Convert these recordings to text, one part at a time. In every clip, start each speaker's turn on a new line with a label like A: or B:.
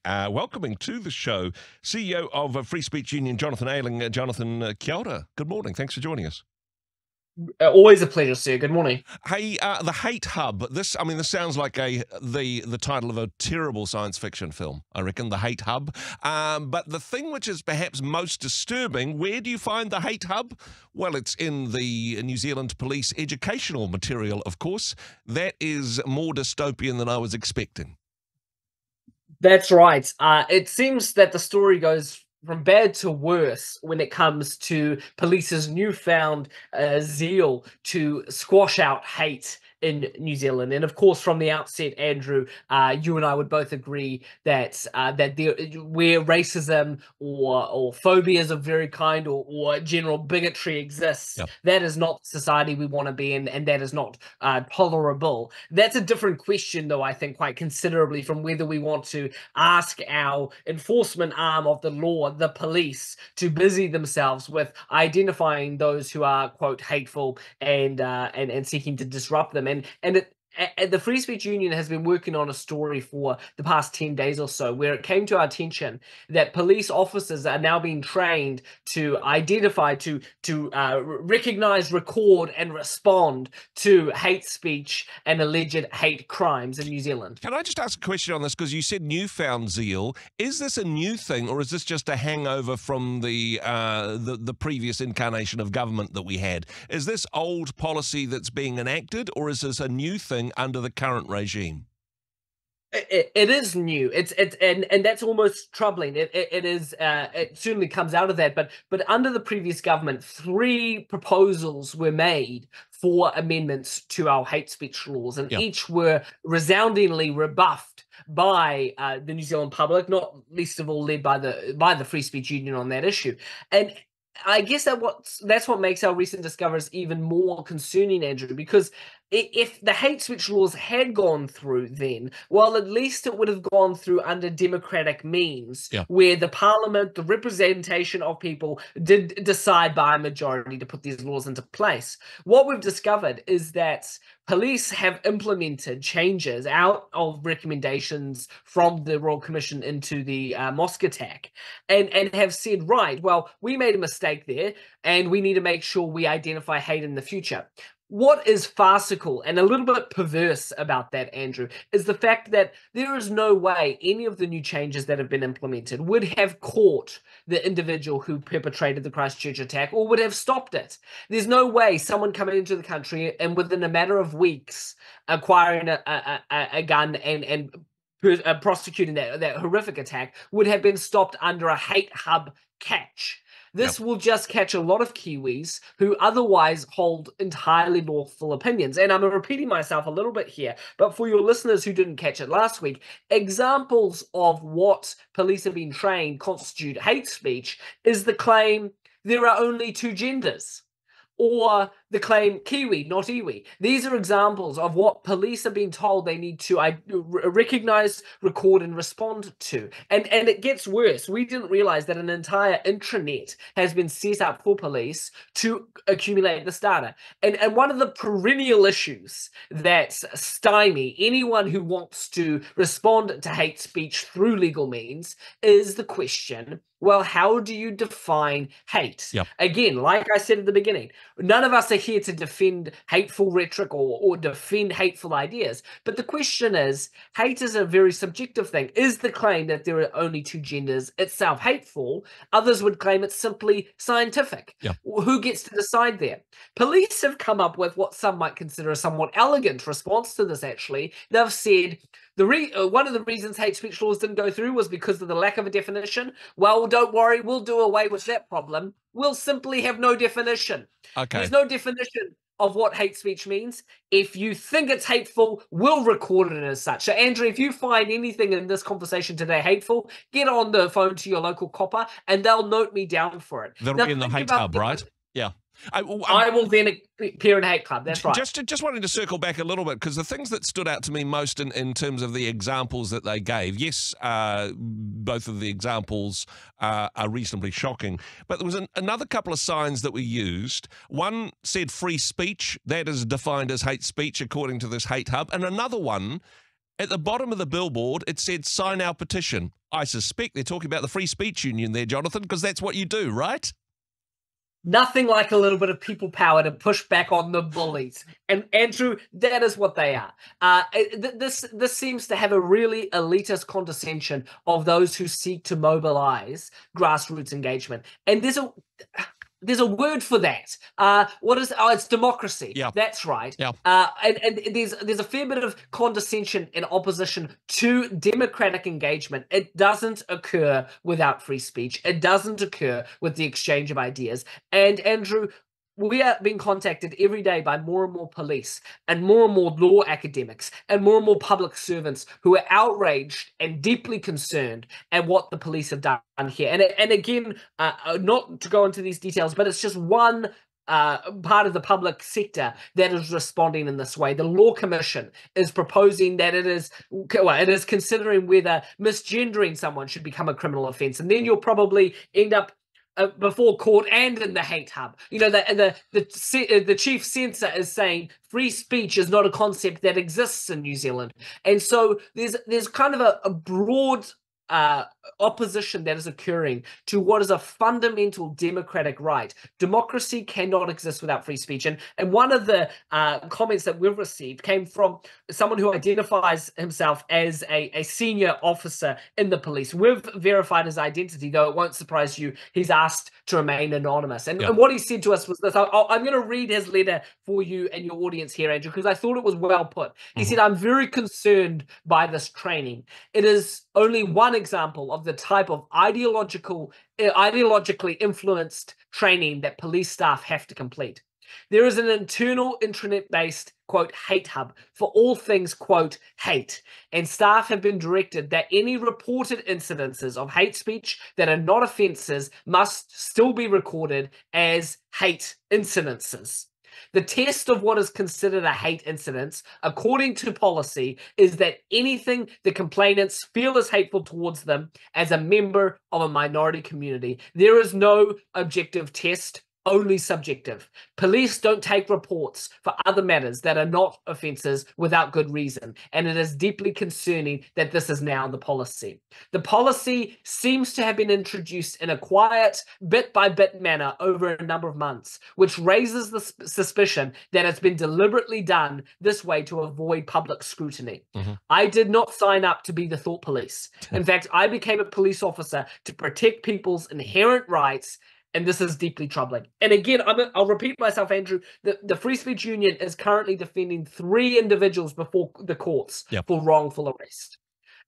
A: welcoming to the show CEO of Free Speech Union, Jonathan Ayling. Jonathan, kia ora. Good morning. Thanks for joining us.
B: Always a pleasure, sir. Good morning.
A: Hey, the Hate Hub. This sounds like the title of a terrible science fiction film, I reckon, the Hate Hub. But the thing which is perhaps most disturbing, where do you find the Hate Hub? Well, it's in the New Zealand police educational material, of course. That is more dystopian than I was expecting.
B: That's right. It seems that the story goes from bad to worse when it comes to police's newfound zeal to squash out hate in New Zealand. And of course, from the outset, Andrew, you and I would both agree that where racism or phobias of very kind or general bigotry exists,
A: Yep.
B: that is not the society we want to be in, and that is not tolerable. That's a different question, though, I think, quite considerably from whether we want to ask our enforcement arm of the law, the police, to busy themselves with identifying those who are, quote, hateful and seeking to disrupt them. And the Free Speech Union has been working on a story for the past 10 days or so, where it came to our attention that police officers are now being trained to identify, to recognize, record, and respond to hate speech and alleged hate crimes in New Zealand.
A: Can I just ask a question on this? Because you said newfound zeal. Is this a new thing, or is this just a hangover from the previous incarnation of government that we had? Is this old policy that's being enacted, or is this a new thing under the current regime?
B: It is new. And that's almost troubling. It is. It certainly comes out of that. But under the previous government, 3 proposals were made for amendments to our hate speech laws, and
A: Yep.
B: each were resoundingly rebuffed by the New Zealand public, not least of all led by the Free Speech Union on that issue. And I guess that's what makes our recent discoveries even more concerning, Andrew, because if the hate speech laws had gone through then, well, at least it would have gone through under democratic means,
A: Yeah.
B: where the parliament, the representation of people, did decide by a majority to put these laws into place. What we've discovered is that police have implemented changes out of recommendations from the Royal Commission into the mosque attack, and have said, right, well, we made a mistake there, and we need to make sure we identify hate in the future. What is farcical and a little bit perverse about that, Andrew, is the fact that there is no way any of the new changes that have been implemented would have caught the individual who perpetrated the Christchurch attack or would have stopped it. There's no way someone coming into the country and within a matter of weeks acquiring a gun and prosecuting that horrific attack would have been stopped under a hate hub catch. This will just catch a lot of Kiwis who otherwise hold entirely lawful opinions. And I'm repeating myself a little bit here, but for your listeners who didn't catch it last week, examples of what police have been trained constitute hate speech is the claim there are only 2 genders, or the claim Kiwi, not Iwi. These are examples of what police are being told they need to recognize, record, and respond to. And it gets worse. We didn't realize that an entire intranet has been set up for police to accumulate this data. And one of the perennial issues that stymie anyone who wants to respond to hate speech through legal means is the question, well, how do you define hate?
A: Yep.
B: Again, like I said at the beginning, none of us are here to defend hateful rhetoric or defend hateful ideas. But the question is, hate is a very subjective thing. Is the claim that there are only 2 genders itself hateful? Others would claim it's simply scientific.
A: Yep.
B: Who gets to decide there? Police have come up with what some might consider a somewhat elegant response to this, actually. They've said, one of the reasons hate speech laws didn't go through was because of the lack of a definition. Well, don't worry, we'll do away with that problem. We'll simply have no definition.
A: Okay.
B: There's no definition of what hate speech means. If you think it's hateful, we'll record it as such. So, Andrew, if you find anything in this conversation today hateful, get on the phone to your local copper and they'll note me down for it.
A: That'll
B: Now,
A: be in the
B: think
A: hate
B: about
A: hub, right? Yeah.
B: I will then appear in hate club. That's right.
A: Just wanting to circle back a little bit, because the things that stood out to me most in terms of the examples that they gave, yes, both of the examples are reasonably shocking, but there was another couple of signs that we used. One said free speech, that is defined as hate speech according to this hate hub, and another one At the bottom of the billboard, it said, sign our petition. I suspect they're talking about the Free Speech Union there, Jonathan, because that's what you do, right?
B: Nothing like a little bit of people power to push back on the bullies. And Andrew, that is what they are. This seems to have a really elitist condescension of those who seek to mobilize grassroots engagement. And there's a word for that. What is? Oh, it's democracy.
A: Yeah.
B: That's right.
A: Yeah.
B: And there's a fair bit of condescension in opposition to democratic engagement. It doesn't occur without free speech. It doesn't occur with the exchange of ideas. And Andrew, we are being contacted every day by more and more police and more law academics and more public servants who are outraged and deeply concerned at what the police have done here. And again, not to go into these details, but it's just one part of the public sector that is responding in this way. The Law Commission is proposing that it is considering whether misgendering someone should become a criminal offence, and then you'll probably end up before court and in the hate hub. You know, the chief censor is saying free speech is not a concept that exists in New Zealand. And so there's kind of a broad opposition that is occurring to what is a fundamental democratic right. Democracy cannot exist without free speech. And one of the comments that we've received came from someone who identifies himself as a senior officer in the police. We've verified his identity, though it won't surprise you. He's asked to remain anonymous. And what he said to us was this. I'm going to read his letter for you and your audience here, Andrew, because I thought it was well put. He said, I'm very concerned by this training. It is only one example of the type of ideologically influenced training that police staff have to complete. There is an internal intranet-based, quote, hate hub for all things, quote, hate. And staff have been directed that any reported incidences of hate speech that are not offences must still be recorded as hate incidences. The test of what is considered a hate incident, according to policy, is that anything the complainants feel is hateful towards them as a member of a minority community. There is no objective test, only subjective. Police don't take reports for other matters that are not offences without good reason, and it is deeply concerning that this is now the policy. The policy seems to have been introduced in a quiet, bit-by-bit manner over a number of months, which raises the suspicion that it's been deliberately done this way to avoid public scrutiny. I did not sign up to be the thought police. In fact, I became a police officer to protect people's inherent rights. And this is deeply troubling. And again, I'll repeat myself, Andrew. The Free Speech Union is currently defending 3 individuals before the courts for wrongful arrest.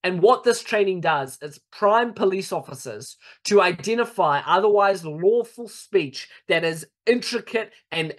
B: And what this training does is prime police officers to identify otherwise lawful speech that is intricate and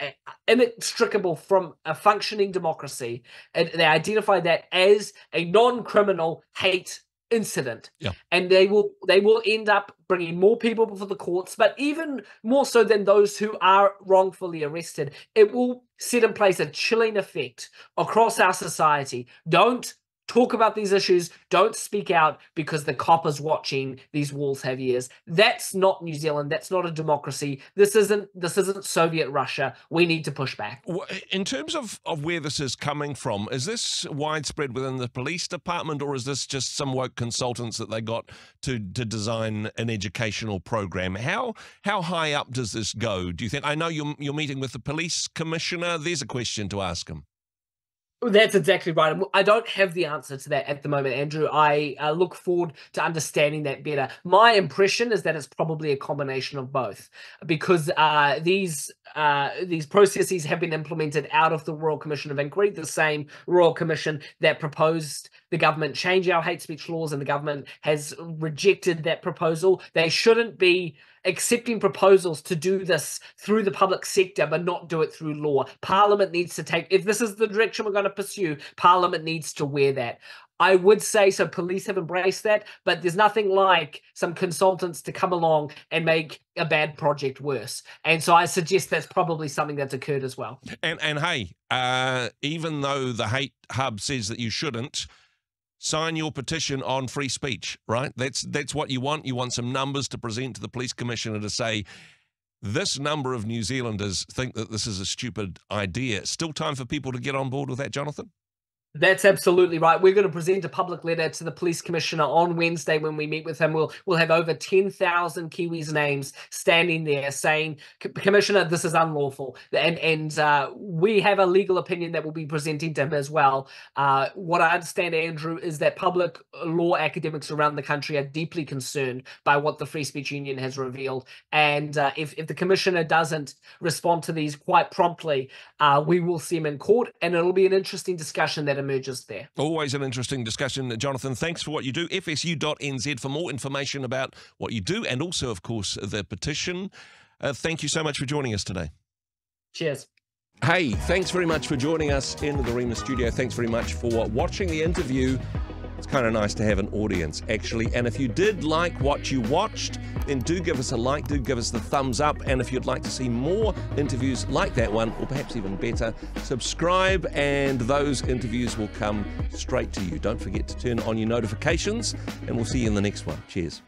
B: inextricable from a functioning democracy. And they identify that as a non-criminal hate incident, and they will end up bringing more people before the courts, but even more so than those who are wrongfully arrested, it will set in place a chilling effect across our society. Don't talk about these issues. Don't speak out because the cop is watching. These walls have ears. That's not New Zealand. That's not a democracy. This isn't Soviet Russia. We need to push back.
A: In terms of where this is coming from, is this widespread within the police department, or is this just some woke consultants that they got to design an educational program? How high up does this go, do you think? I know you're meeting with the police commissioner. There's a question to ask him.
B: That's exactly right. I don't have the answer to that at the moment, Andrew. I look forward to understanding that better. My impression is that it's probably a combination of both, because these processes have been implemented out of the Royal Commission of Inquiry, the same Royal Commission that proposed the government change our hate speech laws, and the government has rejected that proposal. They shouldn't be accepting proposals to do this through the public sector, but not do it through law. Parliament needs to take, if this is the direction we're going to pursue, Parliament needs to wear that. I would say so. Police have embraced that, but there's nothing like some consultants to come along and make a bad project worse. And so I suggest that's probably something that's occurred as well.
A: And hey, even though the hate hub says that you shouldn't, sign your petition on free speech, right? That's what you want. You want some numbers to present to the police commissioner to say, this number of New Zealanders think that this is a stupid idea. Still time for people to get on board with that, Jonathan?
B: That's absolutely right. We're going to present a public letter to the police commissioner on Wednesday when we meet with him. We'll have over 10,000 Kiwis' names standing there saying, "Commissioner, this is unlawful." And we have a legal opinion that we'll be presenting to him as well. What I understand, Andrew, is that public law academics around the country are deeply concerned by what the Free Speech Union has revealed. And if the commissioner doesn't respond to these quite promptly, we will see him in court, and it'll be an interesting discussion that emerges there.
A: Always an interesting discussion. Jonathan, thanks for what you do. FSU.nz for more information about what you do and also, of course, the petition. Thank you so much for joining us today.
B: Cheers.
A: Hey, thanks very much for joining us in the Rhema studio. Thanks very much for watching the interview. It's kind of nice to have an audience, actually. And if you did like what you watched, then do give us a like, do give us the thumbs up. And if you'd like to see more interviews like that one, or perhaps even better, subscribe and those interviews will come straight to you. Don't forget to turn on your notifications, and we'll see you in the next one. Cheers.